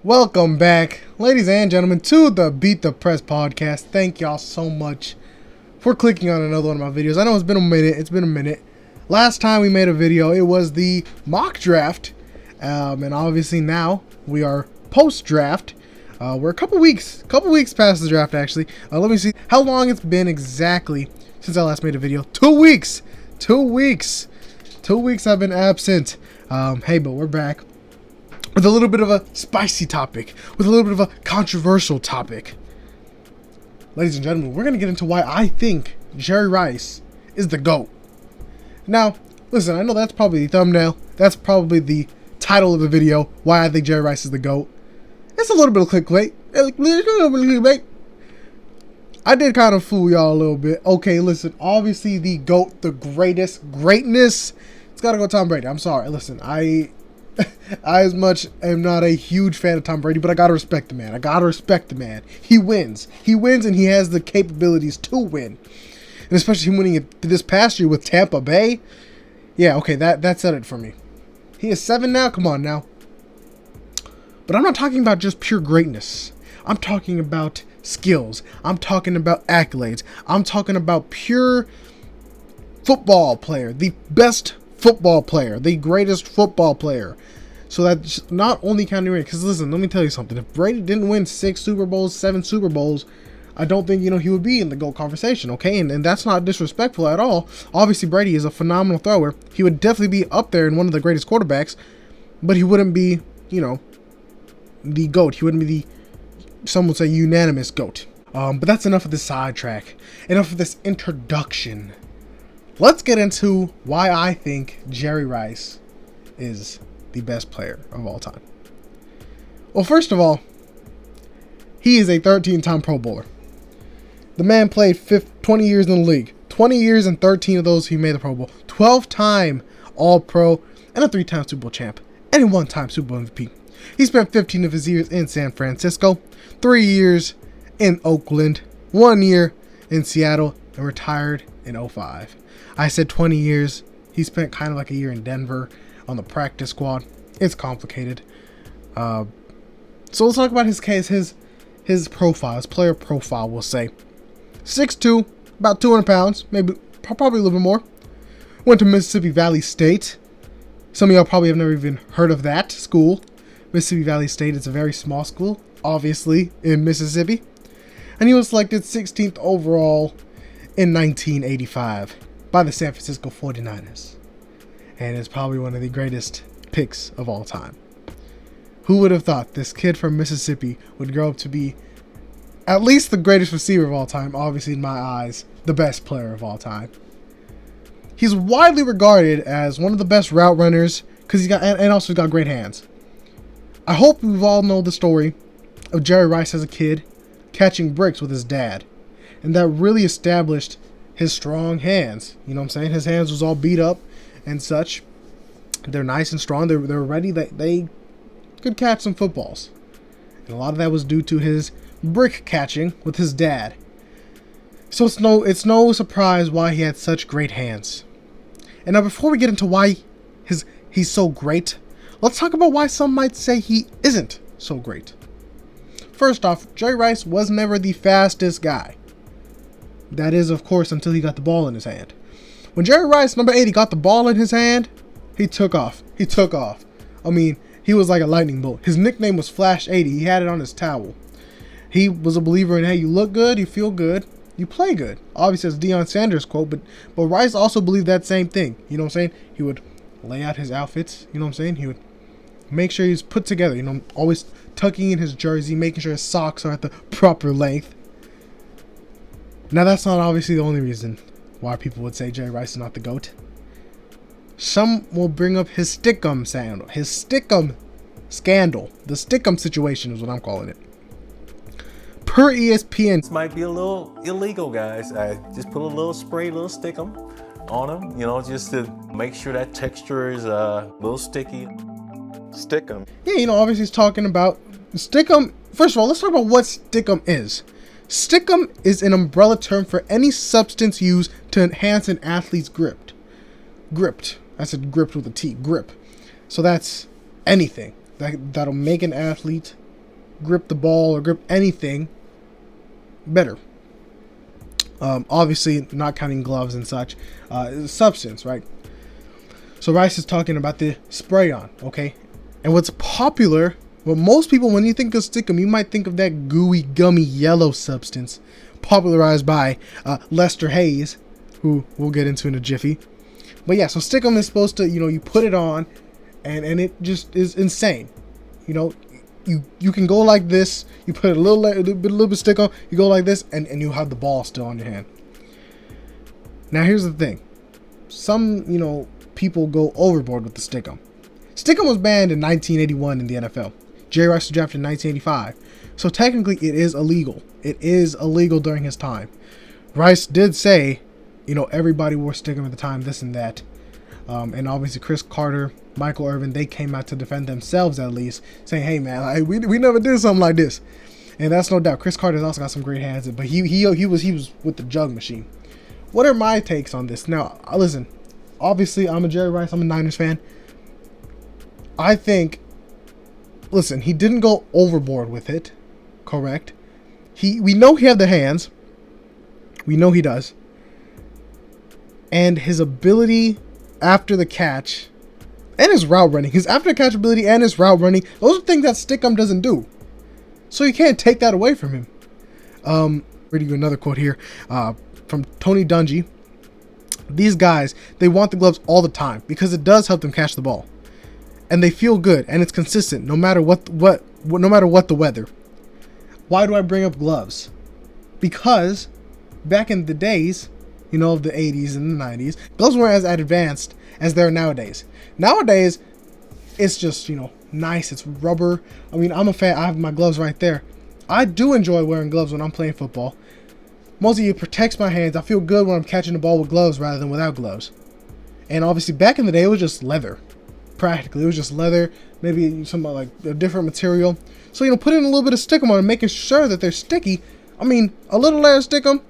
Welcome back, ladies and gentlemen, to the Beat the Press podcast. Thank y'all so much for clicking on another one of my videos. I know it's been a minute. Last time we made a video, it was the mock draft, and obviously now we are post-draft. We're a couple weeks past the draft, actually. Let me see how long it's been exactly since I last made a video. 2 weeks. 2 weeks. 2 weeks I've been absent. Hey, but we're back with a little bit of a spicy topic, with a little bit of a controversial topic. Ladies and gentlemen, we're going to get into why I think Jerry Rice is the GOAT. Now, listen, I know that's probably the thumbnail. That's probably the title of the video, why I think Jerry Rice is the GOAT. It's a little bit of clickbait. I did kind of fool y'all a little bit. Okay, listen, obviously the GOAT, the greatness, it's got to go Tom Brady. I'm sorry. Listen, I as much am not a huge fan of Tom Brady, but I gotta respect the man. He wins, and he has the capabilities to win. And especially him winning it this past year with Tampa Bay. Yeah, okay, that said it for me. He is 7 now. Come on now. But I'm not talking about just pure greatness. I'm talking about skills. I'm talking about accolades. I'm talking about pure football player, the best football player, the greatest football player. So that's not only counting Brady, because listen, let me tell you something. If Brady didn't win 6 Super Bowls, 7 Super Bowls, I don't think, he would be in the GOAT conversation, okay? And that's not disrespectful at all. Obviously, Brady is a phenomenal thrower. He would definitely be up there in one of the greatest quarterbacks, but he wouldn't be, the GOAT. He wouldn't be the, some would say, unanimous GOAT. But that's enough of this sidetrack. Enough of this introduction. Let's get into why I think Jerry Rice is the best player of all time. Well, first of all, he is a 13-time Pro Bowler. The man played 20 years in the league. 20 years and 13 of those he made the Pro Bowl. 12-time All-Pro and a 3-time Super Bowl champ. And a 1-time Super Bowl MVP. He spent 15 of his years in San Francisco, 3 years in Oakland, 1 year in Seattle, and retired in 2005. I said 20 years. He spent kind of like a year in Denver on the practice squad. It's complicated. So let's talk about his case, his profile, his player profile, we'll say. 6'2", about 200 pounds, maybe probably a little bit more. Went to Mississippi Valley State. Some of y'all probably have never even heard of that school. Mississippi Valley State is a very small school, obviously, in Mississippi. And he was selected 16th overall in 1985 by the San Francisco 49ers. And is probably one of the greatest picks of all time. Who would have thought this kid from Mississippi would grow up to be at least the greatest receiver of all time, obviously in my eyes, the best player of all time. He's widely regarded as one of the best route runners because he's got and also got great hands. I hope we've all know the story of Jerry Rice as a kid catching bricks with his dad. And that really established his strong hands. You know what I'm saying? His hands was all beat up and such. They're nice and strong. They're ready. They could catch some footballs. And a lot of that was due to his brick catching with his dad. So it's no surprise why he had such great hands. And now before we get into why he's so great, let's talk about why some might say he isn't so great. First off, Jerry Rice was never the fastest guy. That is, of course, until he got the ball in his hand. When Jerry Rice, number 80, got the ball in his hand, he took off. I mean, he was like a lightning bolt. His nickname was Flash 80. He had it on his towel. He was a believer in, hey, you look good, you feel good, you play good. Obviously, it's Deion Sanders' quote, but Rice also believed that same thing. You know what I'm saying? He would lay out his outfits. You know what I'm saying? He would make sure he's put together. Always tucking in his jersey, making sure his socks are at the proper length. Now, that's not obviously the only reason why people would say Jerry Rice is not the GOAT. Some will bring up his Stickum scandal. His Stickum scandal. The Stickum situation is what I'm calling it. Per ESPN. This might be a little illegal, guys. I just put a little spray, a little Stickum on them, just to make sure that texture is a little sticky. Stickum. Yeah, obviously he's talking about Stickum. First of all, let's talk about what Stickum is. Stickum is an umbrella term for any substance used to enhance an athlete's grip. I said gripped with a T, grip. So that's anything that'll make an athlete grip the ball or grip anything better. Obviously, not counting gloves and such, substance, right? So Rice is talking about the spray on, okay? And what's popular, well, most people, when you think of Stickum, you might think of that gooey, gummy, yellow substance popularized by Lester Hayes, who we'll get into in a jiffy. But yeah, so Stickum is supposed to, you put it on, and it just is insane. You can go like this. You put a little bit stick on. You go like this, and you have the ball still on your hand. Now here's the thing. Some people go overboard with the Stickum. Stickum was banned in 1981 in the NFL. Jerry Rice was drafted in 1985, so technically it is illegal. It is illegal during his time. Rice did say, everybody wore Stickum at the time, this and that. And obviously Chris Carter, Michael Irvin, they came out to defend themselves at least, saying, hey man, we never did something like this. And that's no doubt. Chris Carter's also got some great hands, but he was with the jug machine. What are my takes on this? Now, listen, obviously I'm a Jerry Rice, I'm a Niners fan. I think, listen, he didn't go overboard with it, correct? We know he had the hands. We know he does. And his ability after the catch and his route running, his after the catch ability and his route running, those are things that Stickum doesn't do. So you can't take that away from him. Reading you another quote here from Tony Dungy. These guys, they want the gloves all the time because it does help them catch the ball. And they feel good and it's consistent no matter what the weather. Why do I bring up gloves? Because back in the days, of the 80s and the 90s, gloves weren't as advanced as they are nowadays. Nowadays, it's just, nice. It's rubber. I mean, I'm a fan. I have my gloves right there. I do enjoy wearing gloves when I'm playing football. Mostly it protects my hands. I feel good when I'm catching the ball with gloves rather than without gloves. And obviously back in the day, it was just leather. Practically, it was just leather, maybe some like a different material. So, putting a little bit of Stickum on and making sure that they're sticky. I mean, a little layer of Stickum,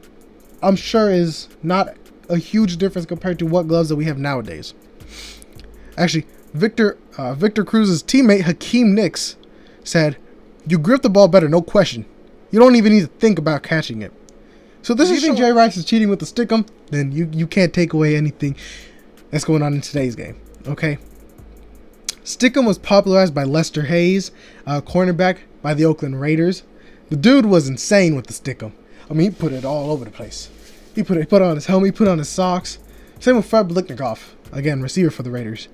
I'm sure is not a huge difference compared to what gloves that we have nowadays. Actually, Victor Cruz's teammate Hakeem Nicks said, "You grip the ball better, no question. You don't even need to think about catching it." So this is, if you think Jerry Rice is cheating with the Stickum, then you can't take away anything that's going on in today's game. Okay. Stickum was popularized by Lester Hayes, cornerback by the Oakland Raiders. The dude was insane with the Stickum. I mean, he put it all over the place. He put it on his helmet, he put it on his socks. Same with Fred Biletnikoff, again, receiver for the Raiders.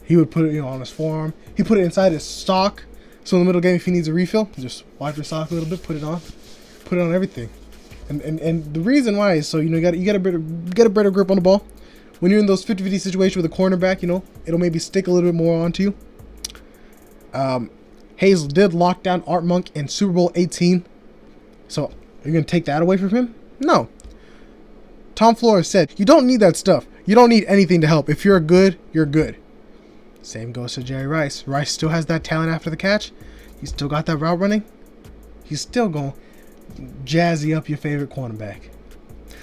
He would put it, on his forearm. He put it inside his sock. So in the middle of the game, if he needs a refill, just wipe your sock a little bit, put it on everything. And the reason why is so you get a better grip on the ball. When you're in those 50-50 situations with a cornerback, it'll maybe stick a little bit more onto you. Hayes did lock down Art Monk in Super Bowl 18. So, are you going to take that away from him? No. Tom Flores said, you don't need that stuff. You don't need anything to help. If you're good, you're good. Same goes to Jerry Rice. Rice still has that talent after the catch. He's still got that route running. He's still going to jazzy up your favorite cornerback.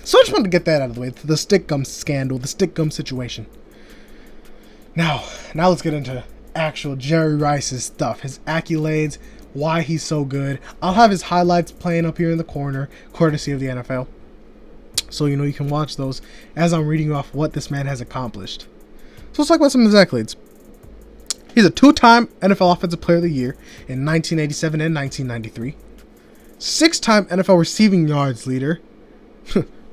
So I just wanted to get that out of the way. The Stickum scandal, the Stickum situation. Now let's get into actual Jerry Rice's stuff. His accolades, why he's so good. I'll have his highlights playing up here in the corner, courtesy of the NFL. So, you can watch those as I'm reading off what this man has accomplished. So let's talk about some of his accolades. He's a 2-time NFL Offensive Player of the Year in 1987 and 1993. 6-time NFL Receiving Yards leader.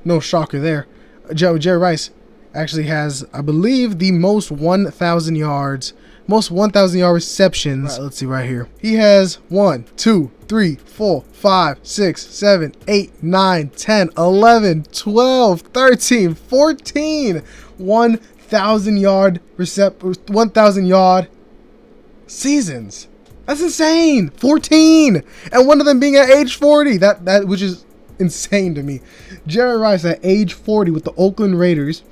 No shocker there. Jerry Rice actually has, I believe, the most 1,000 yards, most 1,000 yard receptions. Right, let's see right here. He has 1, 2, 3, 4, 5, 6, 7, 8, 9, 10, 11, 12, 13, 14 1,000 yard seasons. That's insane. 14, and one of them being at age 40. That which is insane to me. Jerry Rice at age 40 with the Oakland Raiders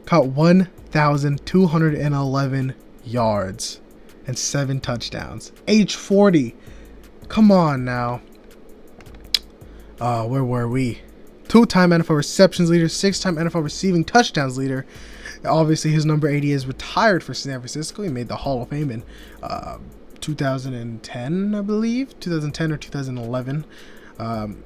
caught 1,211 yards and 7 touchdowns. Age 40. Come on now. Where were we? 2-time NFL receptions leader, 6-time NFL receiving touchdowns leader. Obviously, his number 80 is retired for San Francisco. He made the Hall of Fame in 2010, I believe, 2010 or 2011.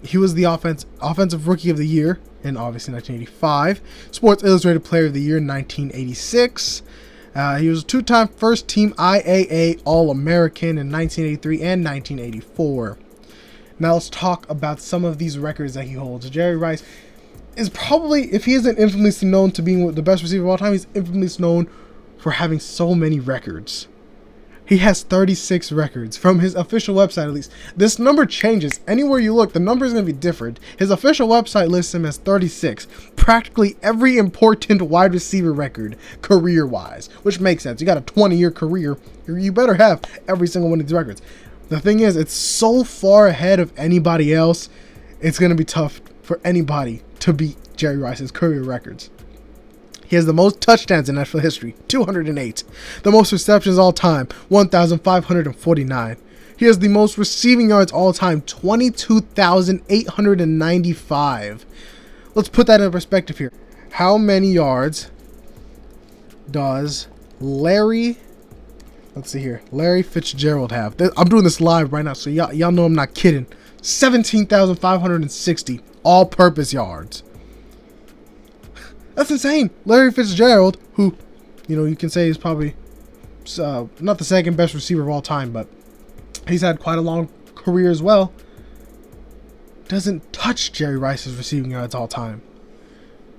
He was the offensive rookie of the year in obviously 1985. Sports Illustrated Player of the Year in 1986. He was a two-time first-team IAA All-American in 1983 and 1984. Now let's talk about some of these records that he holds. Jerry Rice is probably, if he isn't infamously known to being the best receiver of all time, he's infamously known for having so many records. He has 36 records from his official website, at least. This number changes. Anywhere you look, the number is going to be different. His official website lists him as 36. Practically every important wide receiver record, career-wise, which makes sense. You got a 20-year career. You better have every single one of these records. The thing is, it's so far ahead of anybody else, it's going to be tough for anybody to beat Jerry Rice's career records. He has the most touchdowns in NFL history, 208. The most receptions all time, 1,549. He has the most receiving yards all time, 22,895. Let's put that in perspective here. How many yards does Larry Fitzgerald have? I'm doing this live right now, so y'all know I'm not kidding. 17,560 all-purpose yards. That's insane. Larry Fitzgerald, who, you can say is probably not the second best receiver of all time, but he's had quite a long career as well, doesn't touch Jerry Rice's receiving yards all time.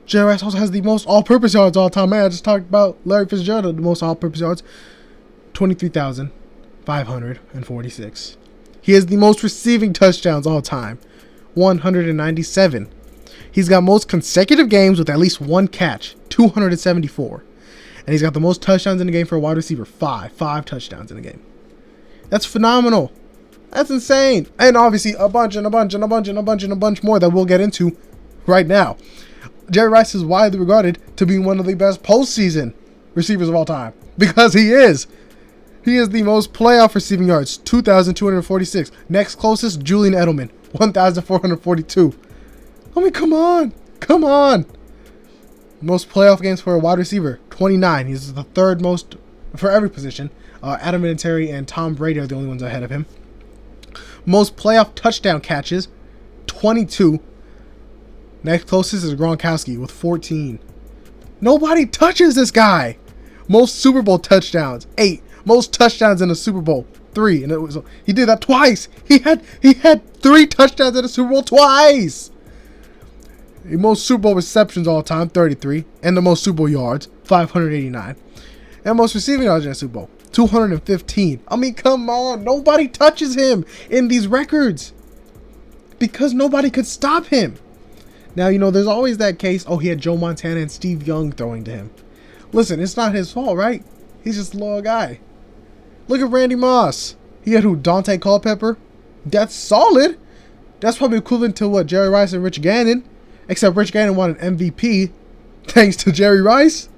Jerry Rice also has the most all-purpose yards all time. Man, I just talked about Larry Fitzgerald, the most all-purpose yards, 23,546. He has the most receiving touchdowns all time, 197. He's got most consecutive games with at least one catch, 274. And he's got the most touchdowns in the game for a wide receiver, 5 touchdowns in the game. That's phenomenal. That's insane. And obviously a bunch more that we'll get into right now. Jerry Rice is widely regarded to be one of the best postseason receivers of all time, because he is. He is the most playoff receiving yards, 2,246. Next closest, Julian Edelman, 1,442. I mean, come on. Most playoff games for a wide receiver, 29. He's the third most for every position. Adam Vinatieri and Tom Brady are the only ones ahead of him. Most playoff touchdown catches, 22. Next closest is Gronkowski with 14. Nobody touches this guy. Most Super Bowl touchdowns, 8. Most touchdowns in a Super Bowl, 3. And he did that twice. He had 3 touchdowns in a Super Bowl twice. The most Super Bowl receptions all time, 33. And the most Super Bowl yards, 589. And most receiving yards in a Super Bowl, 215. I mean, come on. Nobody touches him in these records, because nobody could stop him. Now, there's always that case, he had Joe Montana and Steve Young throwing to him. Listen, it's not his fault, right? He's just a loyal guy. Look at Randy Moss. He had who? Dante Culpepper? That's solid. That's probably equivalent to what Jerry Rice and Rich Gannon. Except Rich Gannon won an MVP thanks to Jerry Rice.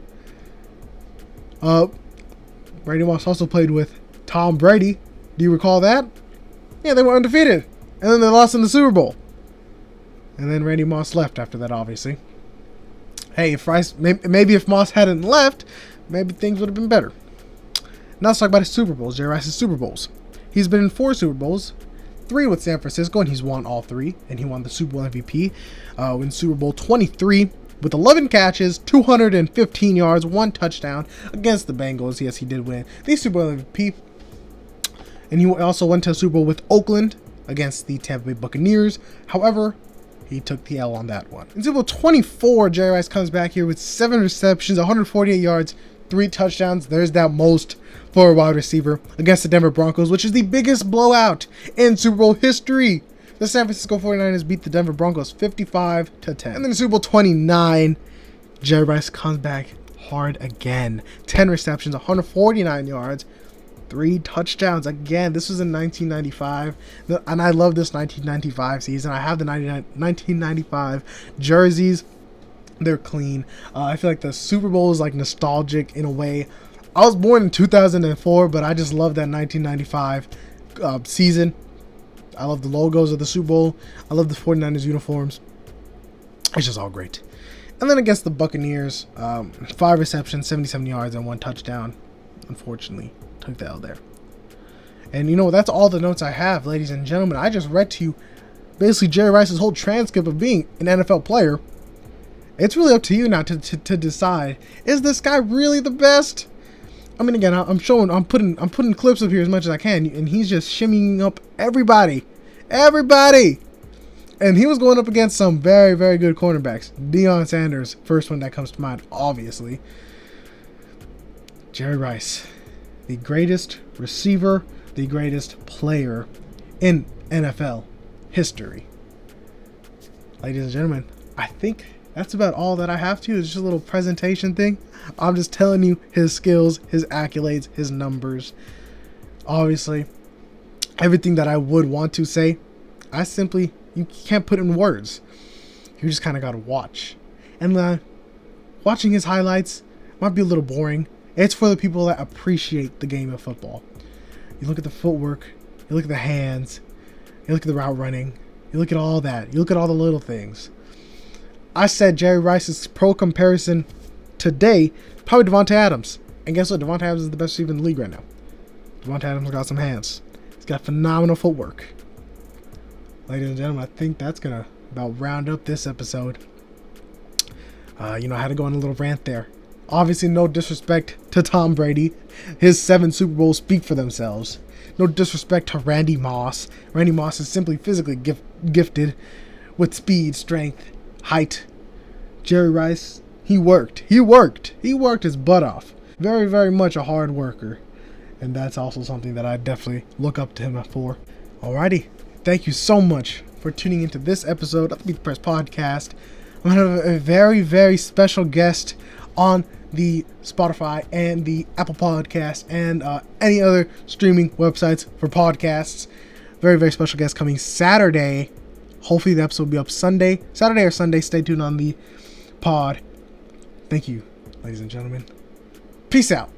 Randy Moss also played with Tom Brady. Do you recall that? Yeah, they were undefeated. And then they lost in the Super Bowl. And then Randy Moss left after that, obviously. Hey, maybe if Moss hadn't left, maybe things would have been better. Now let's talk about his Super Bowls, Jerry Rice's Super Bowls. He's been in 4 Super Bowls, 3 with San Francisco, and he's won all 3. And he won the Super Bowl MVP in Super Bowl 23 with 11 catches, 215 yards, 1 touchdown against the Bengals. Yes, he did win the Super Bowl MVP. And he also went to a Super Bowl with Oakland against the Tampa Bay Buccaneers. However, he took the L on that one. In Super Bowl 24, Jerry Rice comes back here with 7 receptions, 148 yards, 3 touchdowns. There's that most for a wide receiver against the Denver Broncos, which is the biggest blowout in Super Bowl history. The San Francisco 49ers beat the Denver Broncos 55-10. And then in Super Bowl 29, Jerry Rice comes back hard again. 10 receptions, 149 yards, 3 touchdowns. Again, this was in 1995, and I love this 1995 season. I have the 1995 jerseys. They're clean. I feel like the Super Bowl is like nostalgic in a way. I was born in 2004, but I just love that 1995 season. I love the logos of the Super Bowl. I love the 49ers uniforms. It's just all great. And then against the Buccaneers, 5 receptions, 77 yards, and 1 touchdown. Unfortunately, took the L there. And you know, that's all the notes I have, ladies and gentlemen. I just read to you basically Jerry Rice's whole transcript of being an NFL player. It's really up to you now to decide, is this guy really the best? I mean, again, I'm putting clips up here as much as I can, and he's just shimmying up everybody. And he was going up against some very, very good cornerbacks. Deion Sanders, first one that comes to mind, obviously. Jerry Rice, the greatest receiver, the greatest player in NFL history. Ladies and gentlemen, I think that's about all that I have to. It's just a little presentation thing. I'm just telling you his skills, his accolades, his numbers. Obviously, everything that I would want to say, you can't put in words. You just kind of got to watch. And watching his highlights might be a little boring. It's for the people that appreciate the game of football. You look at the footwork, you look at the hands, you look at the route running, you look at all that, you look at all the little things. I said Jerry Rice's pro comparison today, probably Devontae Adams. And guess what? Devontae Adams is the best receiver in the league right now. Devontae Adams got some hands. He's got phenomenal footwork. Ladies and gentlemen, I think that's going to about round up this episode. I had to go on a little rant there. Obviously, no disrespect to Tom Brady. His 7 Super Bowls speak for themselves. No disrespect to Randy Moss. Randy Moss is simply physically gifted with speed, strength, height. Jerry Rice, he worked his butt off. Very, very much a hard worker. And that's also something that I definitely look up to him for. Alrighty. Thank you so much for tuning into this episode of the Beat the Press podcast. I'm going to have a very, very special guest on the Spotify and the Apple Podcast and any other streaming websites for podcasts. Very, very special guest coming Saturday. Hopefully the episode will be up Saturday or Sunday. Stay tuned on the pod. Thank you, ladies and gentlemen. Peace out.